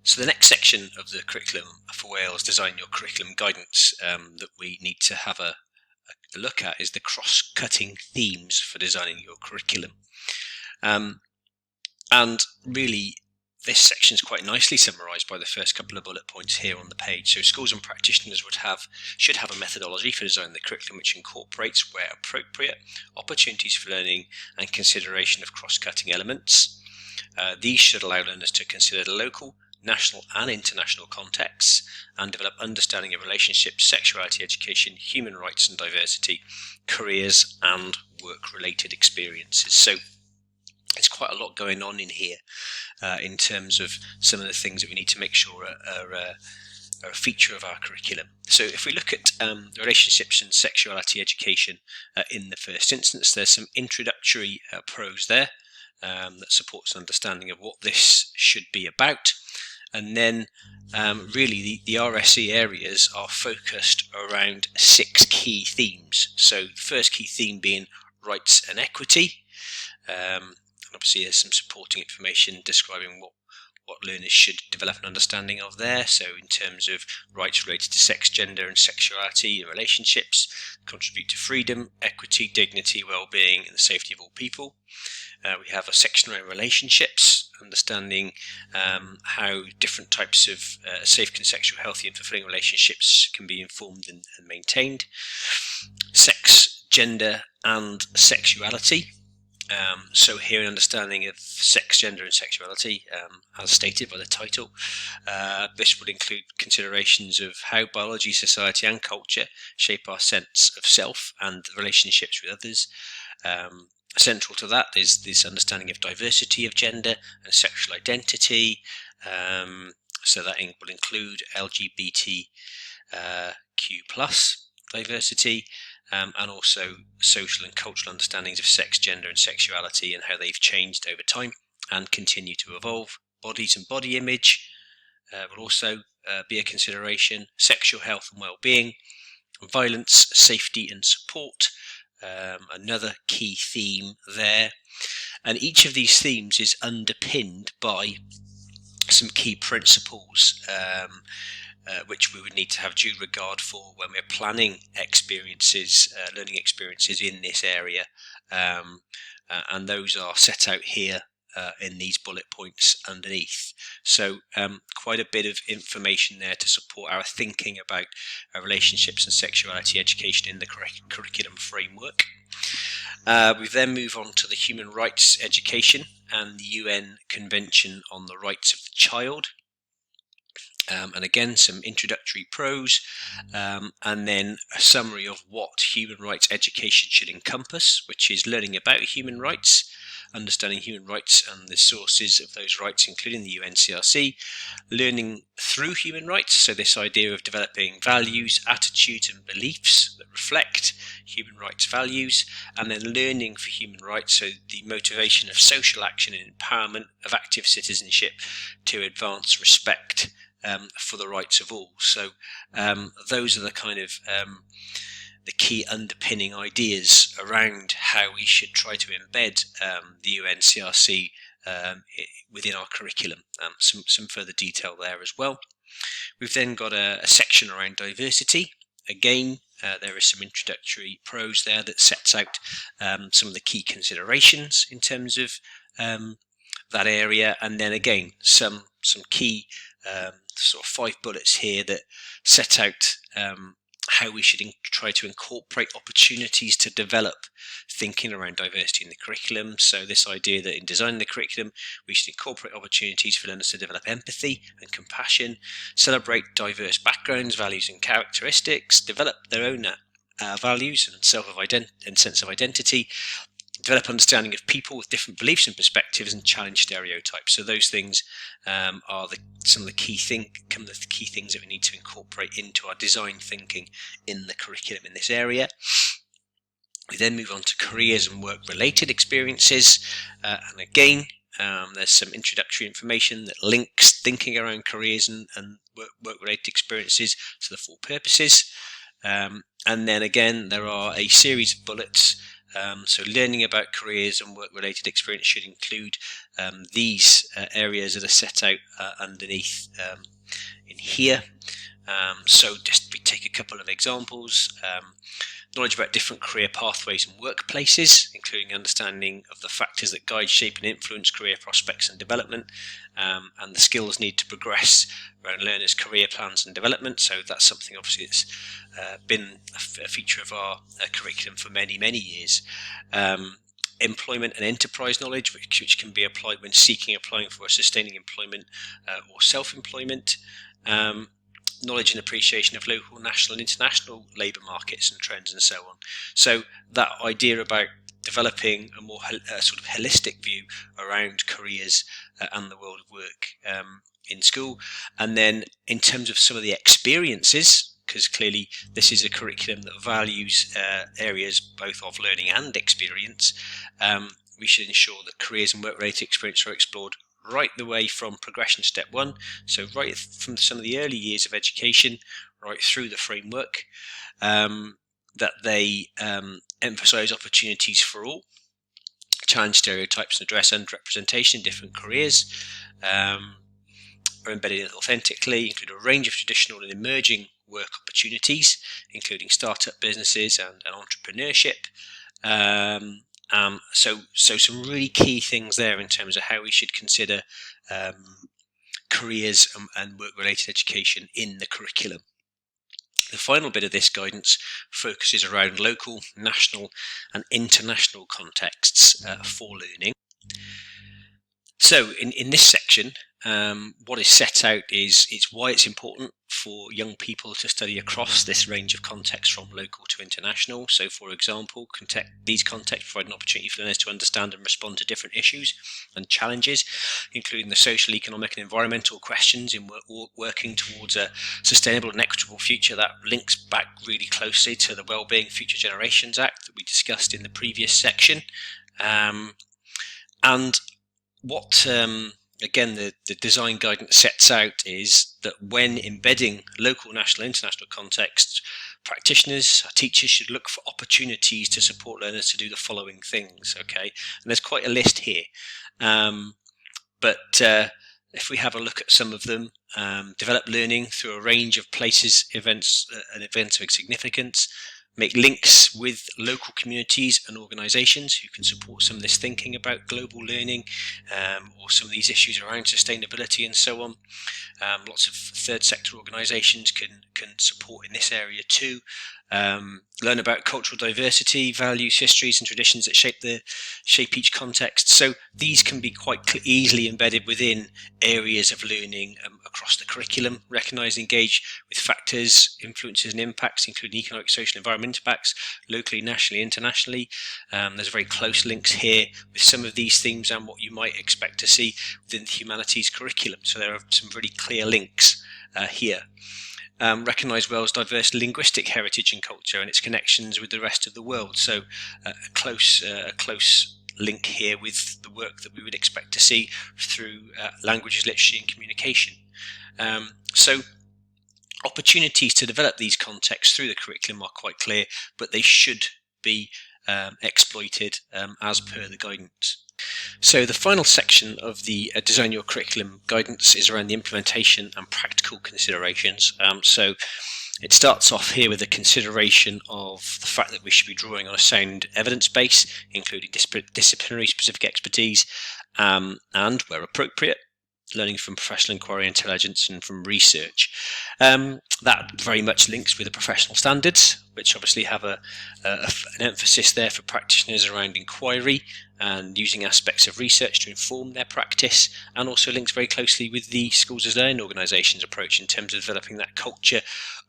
So the next section of the curriculum for Wales Design Your Curriculum Guidance that we need to have a look at is the cross-cutting themes for designing your curriculum. And really, this section is quite nicely summarised by the first couple of bullet points here on the page. So schools and practitioners should have a methodology for designing the curriculum which incorporates, where appropriate, opportunities for learning and consideration of cross-cutting elements. These should allow learners to consider the local, national and international contexts and develop understanding of relationships, sexuality, education, human rights and diversity, careers and work-related experiences. So there's quite a lot going on in here in terms of some of the things that we need to make sure are a feature of our curriculum. So if we look at relationships and sexuality education in the first instance, there's some introductory prose there that supports an understanding of what this should be about. And then really the RSE areas are focused around 6 key themes. So the first key theme being rights and equity. And obviously there's some supporting information describing what learners should develop an understanding of there. So in terms of rights related to sex, gender and sexuality and relationships, contribute to freedom, equity, dignity, well-being and the safety of all people. We have a section around relationships, understanding how different types of safe, consensual, healthy and fulfilling relationships can be informed and maintained. Sex, gender and sexuality. So here an understanding of sex, gender and sexuality, as stated by the title. This would include considerations of how biology, society and culture shape our sense of self and relationships with others. Central to that is this understanding of diversity of gender and sexual identity. So that will include LGBTQ+ diversity, and also social and cultural understandings of sex, gender and sexuality and how they've changed over time and continue to evolve. Bodies and body image will also be a consideration. Sexual health and well-being, violence, safety and support. Another key theme there, and each of these themes is underpinned by some key principles which we would need to have due regard for when we're planning experiences, learning experiences in this area, and those are set out here in these bullet points underneath. So quite a bit of information there to support our thinking about relationships and sexuality education in the curriculum framework. We then move on to the human rights education and the UN Convention on the Rights of the Child. And again, some introductory prose, and then a summary of what human rights education should encompass, which is learning about human rights, understanding human rights and the sources of those rights, including the UNCRC, learning through human rights, so this idea of developing values, attitudes and beliefs that reflect human rights values, and then learning for human rights, so the motivation of social action and empowerment of active citizenship to advance respect for the rights of all. So those are the kind of the key underpinning ideas around how we should try to embed the UNCRC within our curriculum. Some further detail there as well. We've then got a section around diversity. Again, there is some introductory prose there that sets out some of the key considerations in terms of that area, and then again some key sort of 5 bullets here that set out how we should try to incorporate opportunities to develop thinking around diversity in the curriculum. So this idea that in designing the curriculum we should incorporate opportunities for learners to develop empathy and compassion, celebrate diverse backgrounds, values and characteristics, develop their own values and sense of identity, develop understanding of people with different beliefs and perspectives, and challenge stereotypes. So those things are some of the key things that we need to incorporate into our design thinking in the curriculum in this area. We then move on to careers and work-related experiences, and again there's some introductory information that links thinking around careers and work-related experiences to the 4 purposes. And then again there are a series of bullets So learning about careers and work-related experience should include these areas that are set out underneath in here. So just take a couple of examples. Knowledge about different career pathways and workplaces, including understanding of the factors that guide, shape and influence career prospects and development, and the skills needed to progress around learners' career plans and development. So that's something obviously that's been a feature of our curriculum for many, many years. Employment and enterprise knowledge, which can be applied when applying for or sustaining employment or self-employment. Knowledge and appreciation of local, national and international labour markets and trends and so on. So that idea about developing a more sort of holistic view around careers and the world of work in school. And then in terms of some of the experiences, because clearly this is a curriculum that values areas both of learning and experience, we should ensure that careers and work-related experience are explored right the way from progression step 1, so right from some of the early years of education, right through the framework, that they emphasise opportunities for all, challenge stereotypes and address underrepresentation in different careers, are embedded authentically, include a range of traditional and emerging work opportunities, including startup businesses and entrepreneurship. So some really key things there in terms of how we should consider careers and work-related education in the curriculum. The final bit of this guidance focuses around local, national and international contexts for learning. So in this section, what is set out is why it's important for young people to study across this range of contexts from local to international. So for example, these contexts provide an opportunity for learners to understand and respond to different issues and challenges, including the social, economic and environmental questions in working towards a sustainable and equitable future. That links back really closely to the Wellbeing Future Generations Act that we discussed in the previous section. And what again the design guidance sets out is that when embedding local, national, international contexts, practitioners, teachers should look for opportunities to support learners to do the following things. Okay, and there's quite a list here, but if we have a look at some of them, develop learning through a range of places, events and events of significance. Make links with local communities and organisations who can support some of this thinking about global learning or some of these issues around sustainability and so on. Lots of third sector organisations can support in this area too. Learn about cultural diversity, values, histories and traditions that shape each context. So these can be quite easily embedded within areas of learning across the curriculum. Recognise and engage with factors, influences and impacts, including economic, social and environmental impacts, locally, nationally, internationally. There's very close links here with some of these themes and what you might expect to see within the humanities curriculum. So there are some really clear links here. Recognise Wales' diverse linguistic heritage and culture and its connections with the rest of the world. So a close link here with the work that we would expect to see through languages, literacy and communication. So opportunities to develop these contexts through the curriculum are quite clear, but they should be exploited as per the guidance. So the final section of the Design Your Curriculum guidance is around the implementation and practical considerations. So it starts off here with a consideration of the fact that we should be drawing on a sound evidence base, including disciplinary specific expertise and, where appropriate, learning from professional inquiry, intelligence and from research. That very much links with the professional standards, which obviously have an emphasis there for practitioners around inquiry and using aspects of research to inform their practice, and also links very closely with the Schools as Learning organisation's approach in terms of developing that culture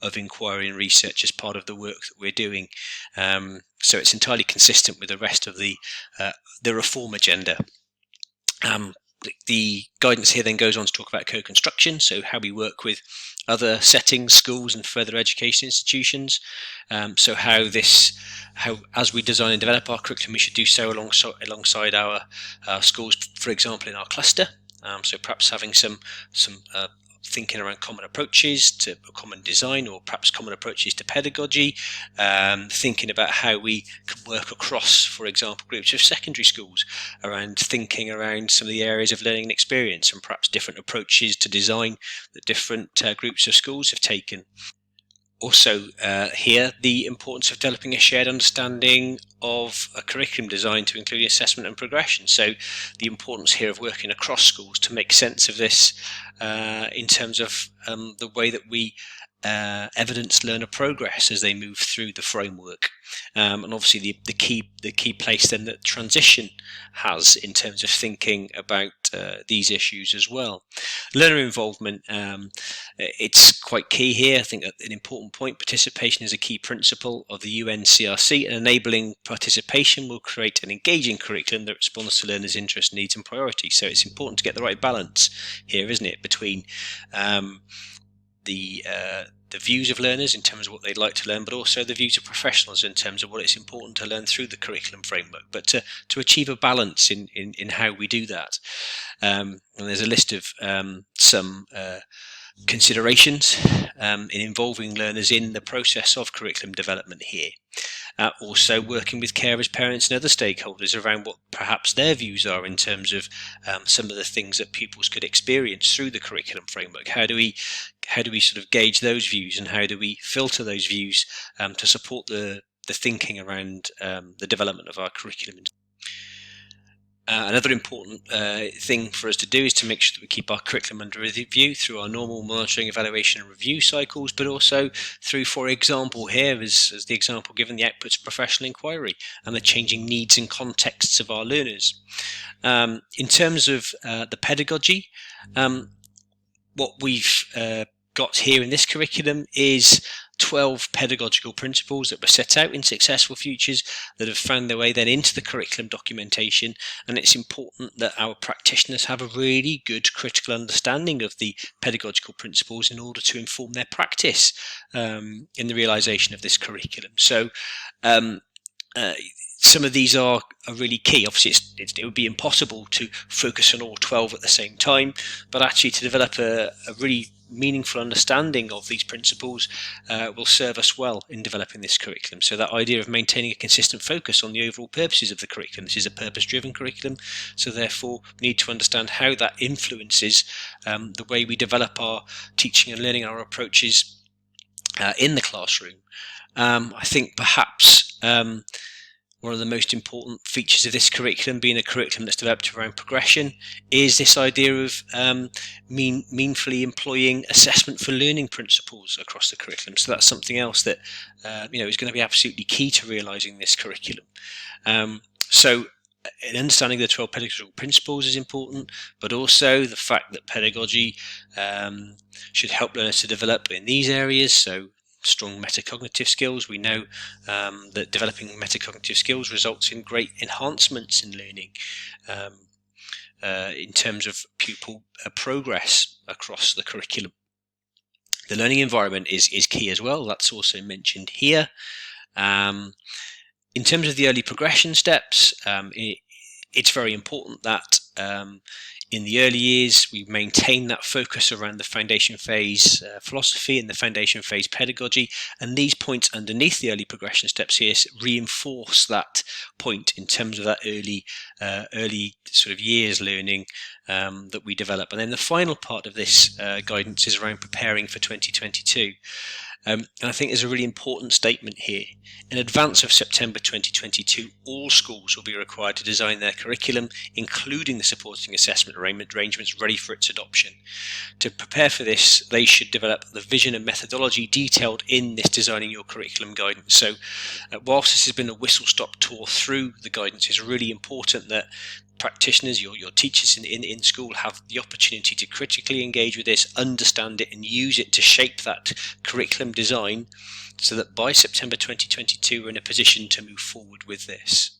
of inquiry and research as part of the work that we're doing. So it's entirely consistent with the rest of the reform agenda. The guidance here then goes on to talk about co-construction, so how we work with other settings, schools and further education institutions. So how as we design and develop our curriculum, we should do so alongside our schools, for example, in our cluster. So perhaps having some thinking around common approaches to common design, or perhaps common approaches to pedagogy, thinking about how we can work across, for example, groups of secondary schools around thinking around some of the areas of learning and experience, and perhaps different approaches to design that different groups of schools have taken. Also, here, the importance of developing a shared understanding of a curriculum design to include assessment and progression. So the importance here of working across schools to make sense of this in terms of the way that we evidence learner progress as they move through the framework, and obviously the key place then that transition has in terms of thinking about these issues as well. Learner involvement, it's quite key here. I think an important point: participation is a key principle of the UNCRC, and enabling participation will create an engaging curriculum that responds to learners' interests, needs and priorities. So it's important to get the right balance here, isn't it, between the views of learners in terms of what they'd like to learn, but also the views of professionals in terms of what it's important to learn through the curriculum framework, but to achieve a balance in how we do that. And there's a list of some considerations in involving learners in the process of curriculum development here. Also working with carers, parents and other stakeholders around what perhaps their views are in terms of some of the things that pupils could experience through the curriculum framework. How do we sort of gauge those views, and how do we filter those views to support the thinking around the development of our curriculum? Another important thing for us to do is to make sure that we keep our curriculum under review through our normal monitoring, evaluation and review cycles, but also through, for example, here as the example given, the outputs of professional inquiry and the changing needs and contexts of our learners. In terms of the pedagogy, what we've got here in this curriculum is 12 pedagogical principles that were set out in Successful Futures that have found their way then into the curriculum documentation, and it's important that our practitioners have a really good critical understanding of the pedagogical principles in order to inform their practice in the realization of this curriculum. So some of these are really key. Obviously, it would be impossible to focus on all 12 at the same time, but actually to develop a really meaningful understanding of these principles will serve us well in developing this curriculum. So that idea of maintaining a consistent focus on the overall purposes of the curriculum. This is a purpose-driven curriculum, so therefore we need to understand how that influences the way we develop our teaching and learning, our approaches in the classroom. I think perhaps one of the most important features of this curriculum, being a curriculum that's developed around progression, is this idea of meaningfully employing assessment for learning principles across the curriculum. So that's something else that is going to be absolutely key to realising this curriculum. So understanding the 12 pedagogical principles is important, but also the fact that pedagogy should help learners to develop in these areas. So strong metacognitive skills. We know that developing metacognitive skills results in great enhancements in learning in terms of pupil progress across the curriculum. The learning environment is key as well. That's also mentioned here. In terms of the early progression steps, it's very important that in the early years we maintain that focus around the foundation phase philosophy and the foundation phase pedagogy, and these points underneath the early progression steps here reinforce that point in terms of that early sort of years learning that we develop. And then the final part of this guidance is around preparing for 2022. And I think there's a really important statement here. In advance of September 2022, all schools will be required to design their curriculum, including the supporting assessment arrangements, ready for its adoption. To prepare for this, they should develop the vision and methodology detailed in this Designing Your Curriculum guidance. So whilst this has been a whistle-stop tour through the guidance, it's really important that practitioners, your teachers in school, have the opportunity to critically engage with this, understand it and use it to shape that curriculum design, so that by September 2022 we're in a position to move forward with this.